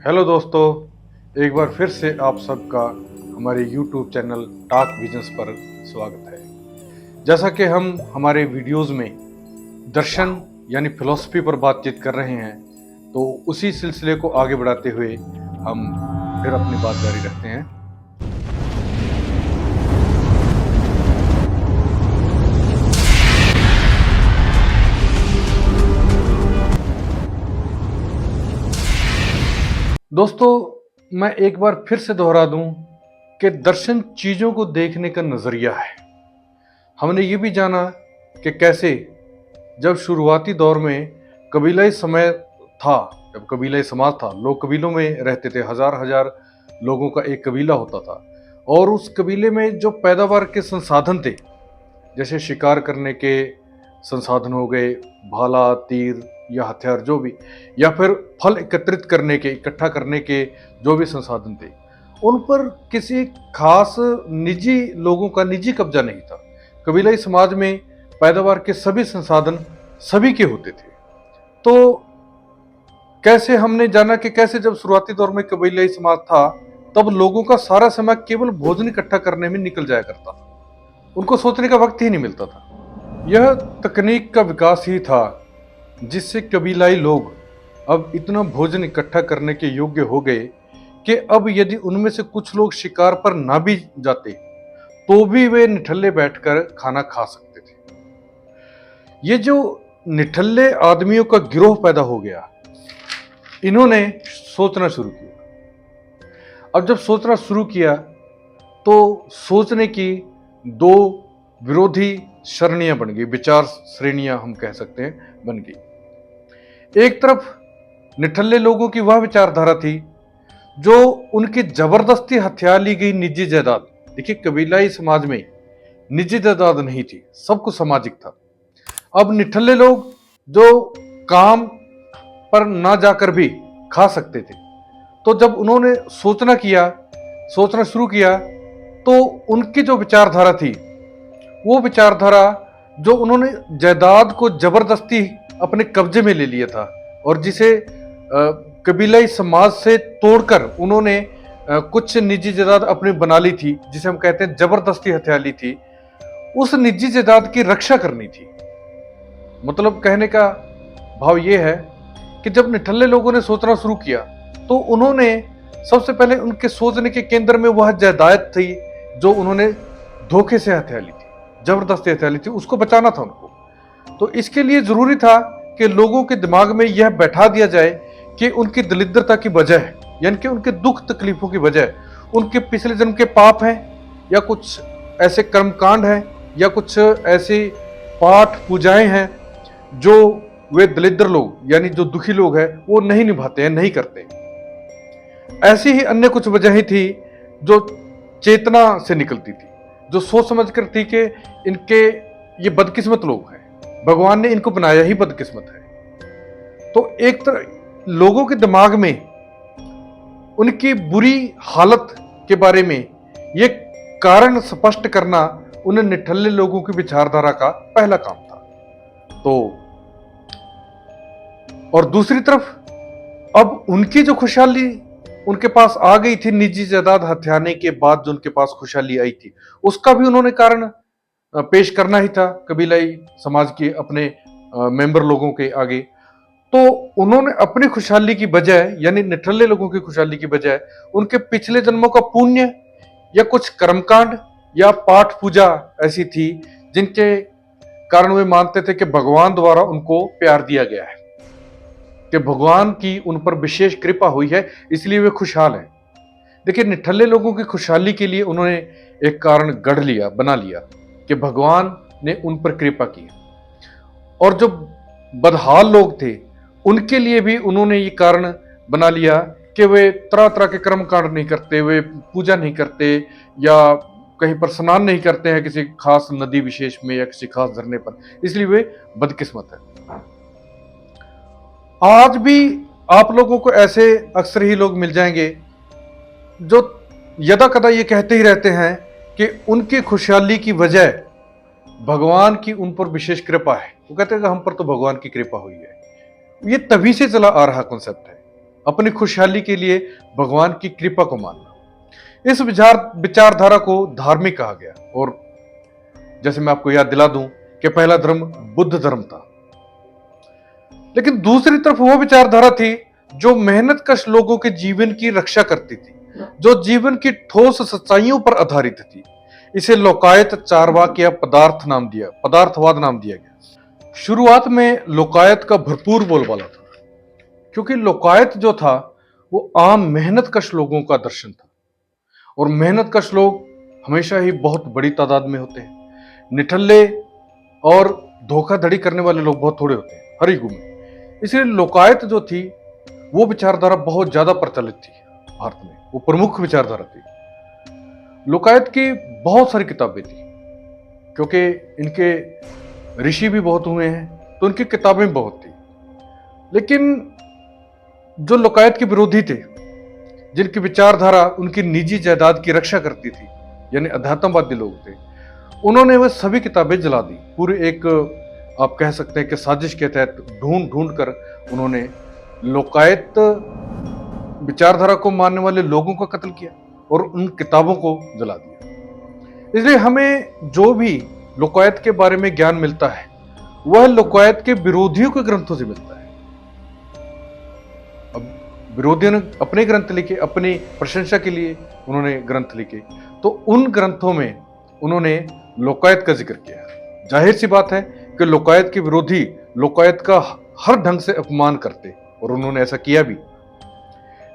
Hello दोस्तों, एक बार फिर से आप सबका हमारे YouTube चैनल टॉक विजन्स पर स्वागत है। जैसा कि हम हमारे वीडियोस में दर्शन यानी फिलॉसफी पर बातचीत कर रहे हैं, तो उसी सिलसिले को आगे बढ़ाते हुए हम फिर अपनी बात जारी रखते हैं। दोस्तों, मैं एक बार फिर से दोहरा दूं कि दर्शन चीजों को देखने का नजरिया है। हमने ये भी जाना कि कैसे जब शुरुआती दौर में कबीलाई समय था, जब कबीलाई समाज था, लोग कबीलों में रहते थे, हजार हजार लोगों का एक कबीला होता था। और उस कबीले में जो पैदावार के संसाधन थे, जैसे शिकार करने के संसाधन हो गए, भाला, तीर या हथियार जो भी, या फिर फल एकत्रित करने के, इकट्ठा करने के जो भी संसाधन थे, उन पर किसी खास निजी लोगों का निजी कब्जा नहीं था। कबीलाई समाज में पैदावार के सभी संसाधन सभी के होते थे। तो कैसे हमने जाना कि कैसे जब शुरुआती दौर में कबीलाई समाज था, तब लोगों का सारा समय केवल भोजन इकट्ठा करने में निकल जाया करता था। उनको सोचने का वक्त ही नहीं मिलता था। यह तकनीक का विकास ही था जिससे कबीलाई लोग अब इतना भोजन इकट्ठा करने के योग्य हो गए कि अब यदि उनमें से कुछ लोग शिकार पर ना भी जाते, तो भी वे निठल्ले बैठकर खाना खा सकते थे। ये जो निठल्ले आदमियों का गिरोह पैदा हो गया, इन्होंने सोचना शुरू किया। अब जब सोचना शुरू किया, तो सोचने की दो विरोधी सरणियां बन गई, विचार श्रेणियां हम कह सकते हैं बन गई। एक तरफ निठल्ले लोगों की वह विचारधारा थी जो उनकी जबरदस्ती हथिया ली गई निजी जायदाद। देखिए, कबीलाई समाज में निजी जायदाद नहीं थी, सब कुछ सामाजिक था। अब निठल्ले लोग जो काम पर ना जाकर भी खा सकते थे, तो जब उन्होंने सोचना शुरू किया, तो उनकी जो विचारधारा थी, वो विचारधारा जो उन्होंने जायदाद को जबरदस्ती अपने कब्जे में ले लिया था और जिसे कबीलाई समाज से तोड़कर उन्होंने कुछ निजी जायदाद अपनी बना ली थी, जिसे हम कहते हैं जबरदस्ती हथिया ली थी, उस निजी जायदाद की रक्षा करनी थी। मतलब कहने का भाव यह है कि जब निठल्ले लोगों ने सोचना शुरू किया, तो उन्होंने सबसे पहले उनके सोचने के केंद्र में वह जायदाद थी जो उन्होंने धोखे से हथिया ली थी, जबरदस्ती हथिया ली थी, उसको बचाना था उनको। तो इसके लिए जरूरी था कि लोगों के दिमाग में यह बैठा दिया जाए कि उनकी दरिद्रता की वजह, यानी कि उनके दुख तकलीफों की वजह, उनके पिछले जन्म के पाप हैं, या कुछ ऐसे कर्मकांड हैं, या कुछ ऐसी पाठ पूजाएं हैं जो वे दरिद्र लोग यानी जो दुखी लोग हैं वो नहीं निभाते हैं, नहीं करते। ऐसी ही अन्य कुछ वजह थी जो चेतना से निकलती थी, जो सोच समझ कर थी कि इनके ये बदकिस्मत लोग हैं, भगवान ने इनको बनाया ही बदकिस्मत है। तो एक तरह लोगों के दिमाग में उनकी बुरी हालत के बारे में ये कारण स्पष्ट करना उन निठल्ले लोगों की विचारधारा का पहला काम था। तो और दूसरी तरफ अब उनकी जो खुशहाली उनके पास आ गई थी, निजी जायदाद हथियाने के बाद जो उनके पास खुशहाली आई थी, उसका भी उन्होंने कारण पेश करना ही था कबीलाई समाज के अपने मेंबर लोगों के आगे। तो उन्होंने अपनी खुशहाली की बजाय, यानी निठल्ले लोगों की खुशहाली की बजाय, उनके पिछले जन्मों का पुण्य या कुछ कर्मकांड या पाठ पूजा ऐसी थी जिनके कारण वे मानते थे कि भगवान द्वारा उनको प्यार दिया गया है, कि भगवान की उन पर विशेष कृपा हुई है, इसलिए वे खुशहाल हैं। देखिए, निठल्ले लोगों की खुशहाली के लिए उन्होंने एक कारण गढ़ लिया, बना लिया कि भगवान ने उन पर कृपा की। और जो बदहाल लोग थे उनके लिए भी उन्होंने ये कारण बना लिया कि वे तरह तरह के कर्म कांड नहीं करते, वे पूजा नहीं करते, या कहीं पर स्नान नहीं करते हैं किसी खास नदी विशेष में या किसी खास झरने पर, इसलिए वे बदकिस्मत है। आज भी आप लोगों को ऐसे अक्सर ही लोग मिल जाएंगे जो यदा कदा ये कहते ही रहते हैं कि उनकी खुशहाली की वजह भगवान की उन पर विशेष कृपा है। वो कहते हैं कि हम पर तो भगवान की कृपा हुई है। ये तभी से चला आ रहा कॉन्सेप्ट है। अपनी खुशहाली के लिए भगवान की कृपा को मानना। इस विचारधारा को धार्मिक कहा गया। और जैसे मैं आपको याद दिला दूं कि पहला धर्म बुद्ध धर्म था, लेकिन दूसरी तरफ वो विचारधारा थी जो मेहनत कश लोगों के जीवन की रक्षा करती थी, जो जीवन की ठोस सच्चाइयों पर आधारित थी। इसे लोकायत, चारवाक या पदार्थवाद नाम दिया गया। शुरुआत में लोकायत का भरपूर बोलबाला था, क्योंकि लोकायत जो था वो आम मेहनत कश लोगों का दर्शन था। और मेहनत कश लोग हमेशा ही बहुत बड़ी तादाद में होते हैं। निठल्ले और धोखाधड़ी करने वाले लोग बहुत थोड़े होते हैं हर युग में। इसलिए लोकायत जो थी वो विचारधारा बहुत ज्यादा प्रचलित थी भारत में, वो प्रमुख विचारधारा थी। लोकायत की बहुत सारी किताबें थी, क्योंकि इनके ऋषि भी बहुत हुए हैं तो उनकी किताबें बहुत थी। लेकिन जो लोकायत के विरोधी थे, जिनकी विचारधारा उनकी निजी जायदाद की रक्षा करती थी, यानी अध्यात्मवादी लोग थे, उन्होंने वह सभी किताबें जला दी। पूरे एक आप कह सकते हैं कि साजिश के तहत ढूंढ ढूंढ कर उन्होंने लोकायत विचारधारा को मानने वाले लोगों का कत्ल किया और उन किताबों को जला दिया। इसलिए हमें जो भी लोकायत के बारे में ज्ञान मिलता है वह लोकायत के विरोधियों के ग्रंथों से मिलता है। अब विरोधियों ने अपने ग्रंथ लिखे, अपनी प्रशंसा के लिए उन्होंने ग्रंथ लिखे, तो उन ग्रंथों में उन्होंने लोकायत का जिक्र किया। जाहिर सी बात है कि लोकायत के विरोधी लोकायत का हर ढंग से अपमान करते, और उन्होंने ऐसा किया भी।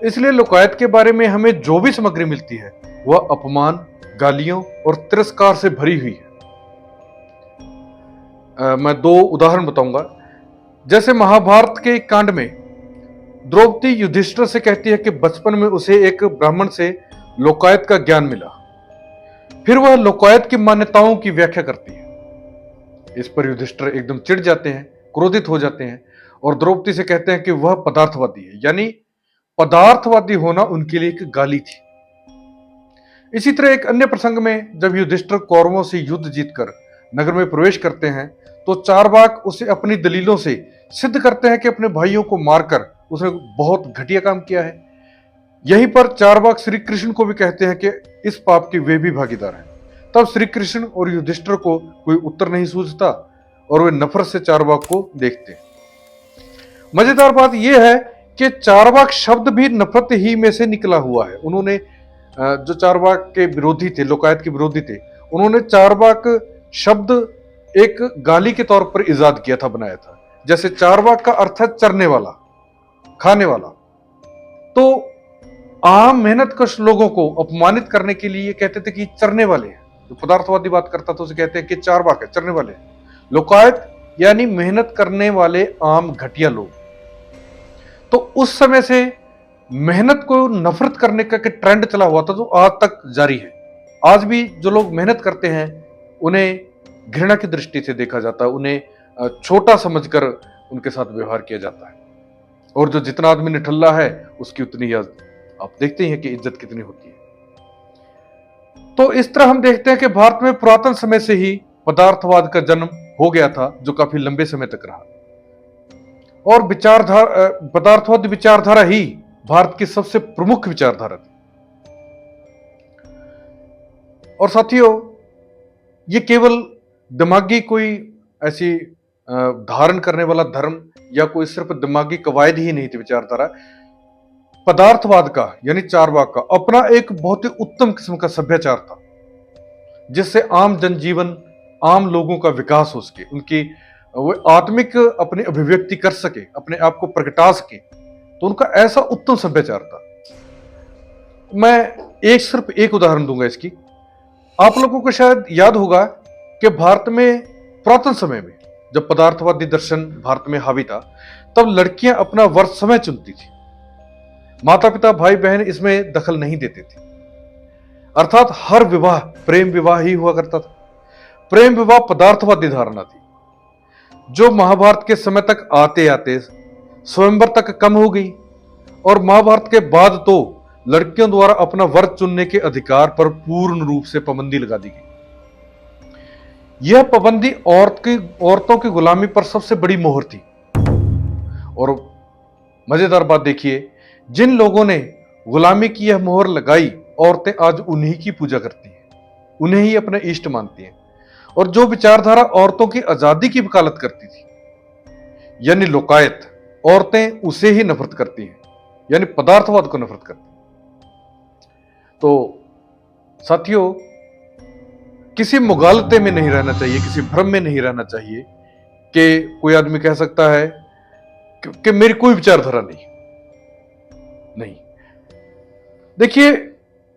इसलिए लोकायत के बारे में हमें जो भी सामग्री मिलती है वह अपमान, गालियों और तिरस्कार से भरी हुई है। मैं दो उदाहरण बताऊंगा। जैसे महाभारत के एक कांड में द्रौपदी युधिष्ठिर से कहती है कि बचपन में उसे एक ब्राह्मण से लोकायत का ज्ञान मिला। फिर वह लोकायत की मान्यताओं की व्याख्या करती है। इस पर युधिष्ठिर एकदम चिढ़ जाते हैं, क्रोधित हो जाते हैं और द्रौपदी से कहते हैं कि वह पदार्थवादी है, यानी पदार्थवादी होना उनके लिए एक गाली थी। इसी तरह एक अन्य प्रसंग में जब युधिष्ठिर कौरवों से युद्ध जीतकर नगर में प्रवेश करते हैं तो चारवाक उसे अपनी दलीलों से सिद्ध करते हैं कि अपने भाइयों को मारकर उसने बहुत घटिया काम किया है। यहीं पर चारवाक श्री कृष्ण को भी कहते हैं कि इस पाप के वे भी भागीदार हैं। तब श्री कृष्ण और युधिष्ठिर को कोई उत्तर नहीं सूझता और वे नफरत से चारवाक को देखते हैं। मजेदार बात यह है कि चारवाक शब्द भी नफरत ही में से निकला हुआ है। उन्होंने जो चारवाक के विरोधी थे, लोकायत के विरोधी थे, उन्होंने चारवाक शब्द एक गाली के तौर पर इजाद किया था, बनाया था। जैसे चारवाक का अर्थ है चरने वाला, खाने वाला। तो आम मेहनत कश लोगों को अपमानित करने के लिए कहते थे कि चरने वाले हैं। जो पदार्थवादी बात करता था उसे कहते हैं कि चारवाक है, चरने वाले हैं। लोकायत यानी मेहनत करने वाले आम घटिया लोग। तो उस समय से मेहनत को नफरत करने का ट्रेंड चला हुआ था, जो आज तक जारी है। आज भी जो लोग मेहनत करते हैं उन्हें घृणा की दृष्टि से देखा जाता है, उन्हें छोटा समझकर उनके साथ व्यवहार किया जाता है। और जो जितना आदमी निठल्ला है उसकी उतनी ही आप देखते ही हैं कि इज्जत कितनी होती है। तो इस तरह हम देखते हैं कि भारत में पुरातन समय से ही पदार्थवाद का जन्म हो गया था, जो काफी लंबे समय तक रहा। और पदार्थवाद विचारधारा ही भारत की सबसे प्रमुख विचारधारा थी। और साथियों, ये केवल दिमागी कोई ऐसी धारण करने वाला धर्म या कोई सिर्फ दिमागी कवायद ही नहीं थी विचारधारा। पदार्थवाद का यानी चारवाक का अपना एक बहुत ही उत्तम किस्म का सभ्याचार था, जिससे आम जनजीवन, आम लोगों का विकास हो सके, उनकी वो आत्मिक अपनी अभिव्यक्ति कर सके, अपने आप को प्रगटा सके। तो उनका ऐसा उत्तम सभ्याचार था। मैं सिर्फ एक उदाहरण दूंगा इसकी। आप लोगों को शायद याद होगा कि भारत में पुरातन समय में जब पदार्थवादी दर्शन भारत में हावी था, तब लड़कियां अपना वर समय चुनती थी। माता पिता, भाई बहन इसमें दखल नहीं देते थे। अर्थात हर विवाह प्रेम विवाह ही हुआ करता था। प्रेम विवाह पदार्थवादी धारणा थी, जो महाभारत के समय तक आते आते स्वयंवर तक कम हो गई। और महाभारत के बाद तो लड़कियों द्वारा अपना वर चुनने के अधिकार पर पूर्ण रूप से पाबंदी लगा दी गई। यह पाबंदी औरतों की गुलामी पर सबसे बड़ी मोहर थी। और मजेदार बात देखिए, जिन लोगों ने गुलामी की यह मोहर लगाई, औरतें आज उन्हीं की पूजा करती हैं, उन्हें ही अपना इष्ट मानती हैं। और जो विचारधारा औरतों की आजादी की वकालत करती थी, यानी लोकायत, औरतें उसे ही नफरत करती हैं, यानी पदार्थवाद को नफरत करती हैं। तो साथियों, किसी मुगालते में नहीं रहना चाहिए, किसी भ्रम में नहीं रहना चाहिए कि कोई आदमी कह सकता है कि मेरी कोई विचारधारा नहीं। नहीं, देखिए,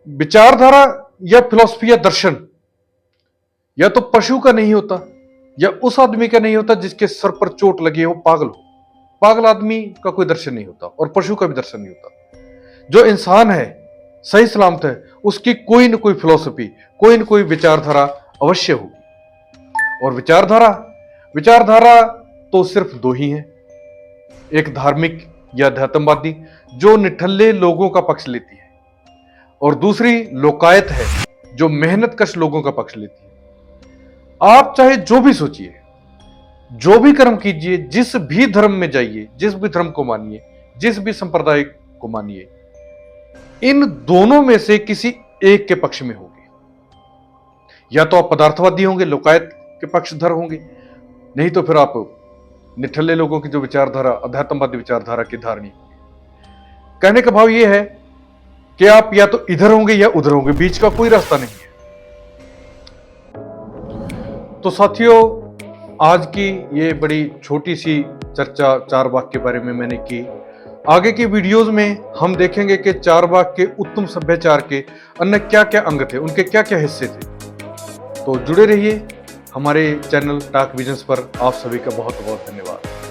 विचारधारा या फिलॉसफी या दर्शन या तो पशु का नहीं होता, या उस आदमी का नहीं होता जिसके सर पर चोट लगी हो, पागल हो। पागल आदमी का कोई दर्शन नहीं होता और पशु का भी दर्शन नहीं होता। जो इंसान है, सही सलामत है, उसकी कोई न कोई फिलॉसफी, कोई न कोई विचारधारा अवश्य होगी। और विचारधारा विचारधारा तो सिर्फ दो ही हैं, एक धार्मिक या अध्यात्मवादी जो निठल्ले लोगों का पक्ष लेती है, और दूसरी लोकायत है जो मेहनतकश लोगों का पक्ष लेती है। आप चाहे जो भी सोचिए, जो भी कर्म कीजिए, जिस भी धर्म में जाइए, जिस भी धर्म को मानिए, जिस भी संप्रदाय को मानिए, इन दोनों में से किसी एक के पक्ष में होंगे। या तो आप पदार्थवादी होंगे, लोकायत के पक्षधर होंगे, नहीं तो फिर आप निठल्ले लोगों की जो विचारधारा, अध्यात्मवादी विचारधारा की धारणी। कहने का भाव यह है कि आप या तो इधर होंगे या उधर होंगे, बीच का कोई रास्ता नहीं है। तो साथियों, आज की ये बड़ी छोटी सी चर्चा चारबाग के बारे में मैंने की। आगे की वीडियोस में हम देखेंगे कि चारबाग के उत्तम सभ्याचार के अन्य क्या क्या अंग थे, उनके क्या क्या हिस्से थे। तो जुड़े रहिए हमारे चैनल टॉक विजन्स पर। आप सभी का बहुत बहुत धन्यवाद।